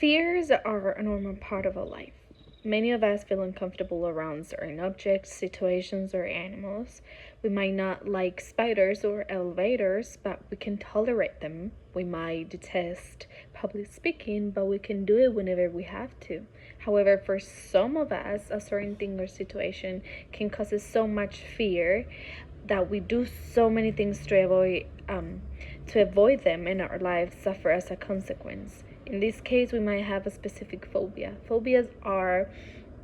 Fears are a normal part of our life. Many of us feel uncomfortable around certain objects, situations, or animals. We might not like spiders or elevators, but we can tolerate them. We might detest public speaking, but we can do it whenever we have to. However, for some of us, a certain thing or situation can cause us so much fear that we do so many things to avoid them, and our lives suffer as a consequence. In this case, we might have a specific phobia. Phobias are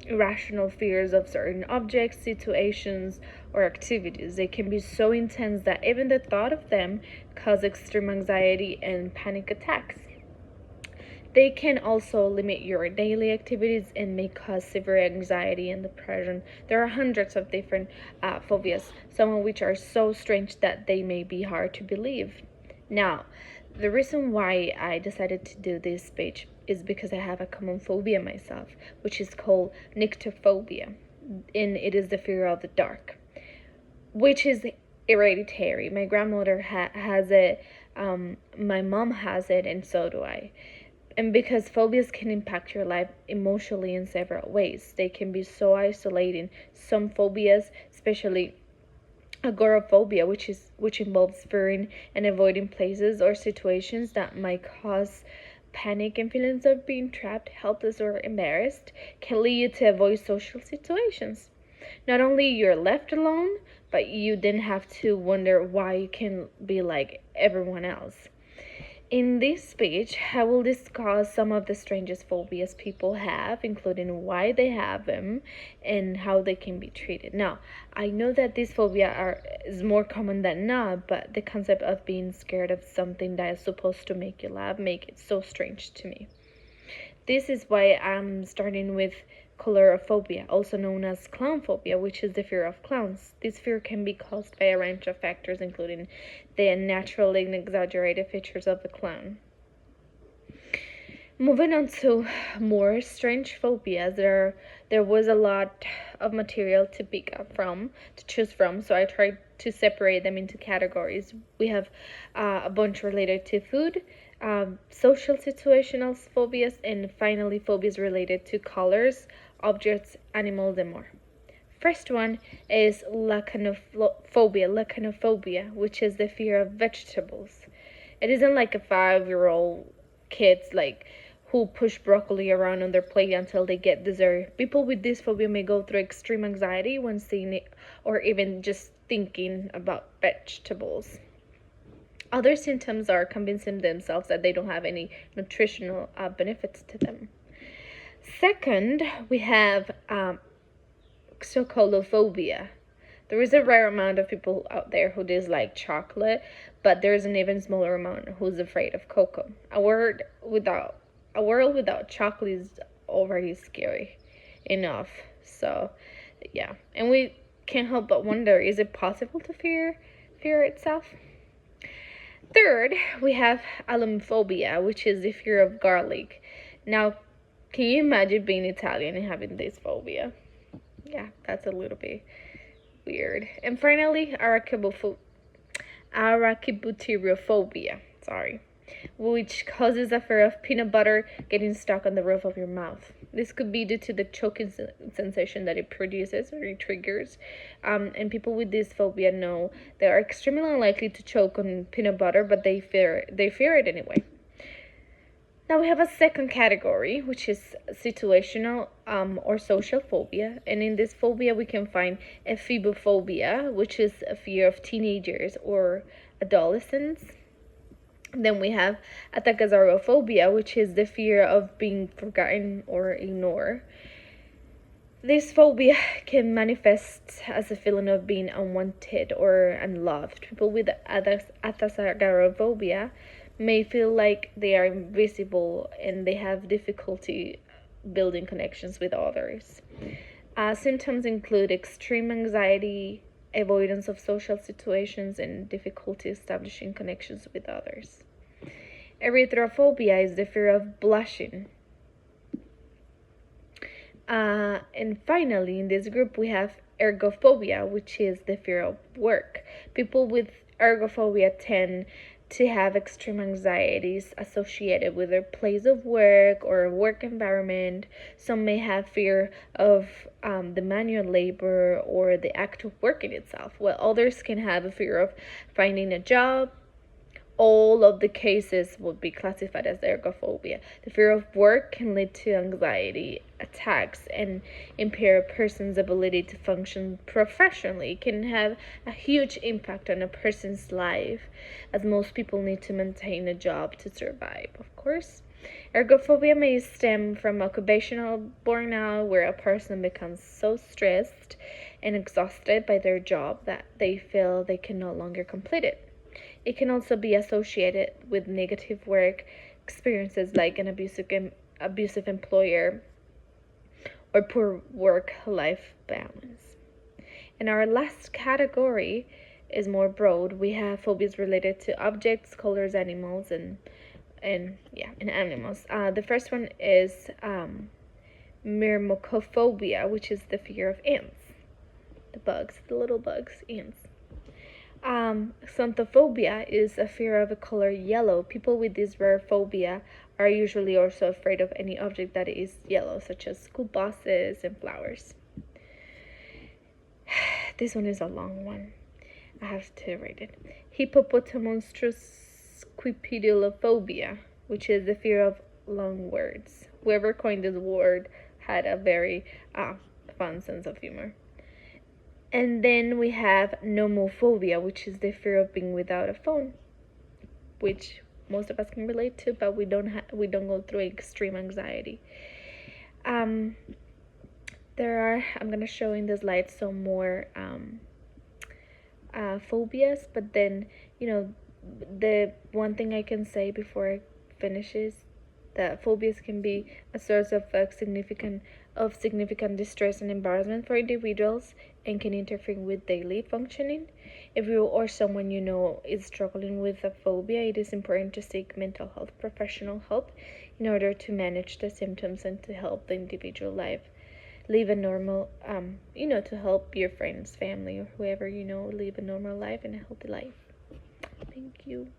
irrational fears of certain objects, situations, or activities. They can be so intense that even the thought of them cause extreme anxiety and panic attacks. They can also limit your daily activities and may cause severe anxiety and depression. There are hundreds of different phobias, some of which are so strange that they may be hard to believe. Now, the reason why I decided to do this speech is because I have a common phobia myself, which is called nyctophobia, and it is the fear of the dark, which is hereditary. My grandmother has it, my mom has it, and so do I. And because phobias can impact your life emotionally in several ways, they can be so isolating. Some phobias, especially agoraphobia, which involves fearing and avoiding places or situations that might cause panic and feelings of being trapped, helpless, or embarrassed, can lead you to avoid social situations. Not only you're left alone, but you then have to wonder why you can be like everyone else. In this speech, I will discuss some of the strangest phobias people have, including why they have them and how they can be treated. Now, I know that this is more common than not, but the concept of being scared of something that is supposed to make you laugh make it so strange to me. This is why I'm starting with coulrophobia, also known as clown phobia, which is the fear of clowns. This fear can be caused by a range of factors, including the natural and exaggerated features of the clown. Moving on to more strange phobias, there was a lot of material to choose from, so I tried to separate them into categories. We have a bunch related to food, social situational phobias, and finally phobias related to colors, objects, animals, and more. First one is lachanophobia, which is the fear of vegetables. It isn't like a 5-year-old kids who push broccoli around on their plate until they get dessert. People with this phobia may go through extreme anxiety when seeing it or even just thinking about vegetables. Other symptoms are convincing themselves that they don't have any nutritional benefits to them. Second, we have chocolophobia. There is a rare amount of people out there who dislike chocolate, but there is an even smaller amount who's afraid of cocoa. A world without chocolate is already scary enough. So, yeah. And we can't help but wonder, is it possible to fear itself? Third, we have allophobia, which is the fear of garlic. Now, can you imagine being Italian and having this phobia? Yeah, that's a little bit weird. And finally, arachibutyrophobia, which causes a fear of peanut butter getting stuck on the roof of your mouth. This could be due to the choking sensation that it produces or it triggers. And people with this phobia know they are extremely unlikely to choke on peanut butter, but they fear it anyway. Now we have a second category, which is situational or social phobia. And in this phobia, we can find ephibophobia, which is a fear of teenagers or adolescents. Then we have ataxarophobia, which is the fear of being forgotten or ignored. This phobia can manifest as a feeling of being unwanted or unloved. People with ataxarophobia may feel like they are invisible and they have difficulty building connections with others. Symptoms include extreme anxiety, avoidance of social situations, and difficulty establishing connections with others. Erythrophobia is the fear of blushing. And finally, in this group, we have ergophobia, which is the fear of work. People with ergophobia tend to have extreme anxieties associated with their place of work or work environment. Some may have fear of the manual labor or the act of working itself, while others can have a fear of finding a job. All of the cases would be classified as ergophobia. The fear of work can lead to anxiety attacks and impair a person's ability to function professionally. It can have a huge impact on a person's life, as most people need to maintain a job to survive, of course. Ergophobia may stem from occupational burnout, where a person becomes so stressed and exhausted by their job that they feel they can no longer complete it. It can also be associated with negative work experiences like an abusive employer or poor work-life balance. And our last category is more broad. We have phobias related to objects, colors, animals, and animals. The first one is myrmecophobia, which is the fear of ants, the bugs, the little bugs, ants. Xanthophobia is a fear of the color yellow. People with this rare phobia are usually also afraid of any object that is yellow, such as school buses and flowers. This one is a long one. I have to read it. Hippopotamonstroskipidilophobia, which is the fear of long words. Whoever coined this word had a very fun sense of humor. And then we have nomophobia, which is the fear of being without a phone, which most of us can relate to, but we don't go through extreme anxiety. I'm gonna show in the slide some more phobias, but then the one thing I can say before I finish is that phobias can be a source of significant distress and embarrassment for individuals and can interfere with daily functioning. If you or someone you know is struggling with a phobia, it is important to seek mental health professional help in order to manage the symptoms and to help the individual live a normal, to help your friends, family, or whoever live a normal life and a healthy life. Thank you.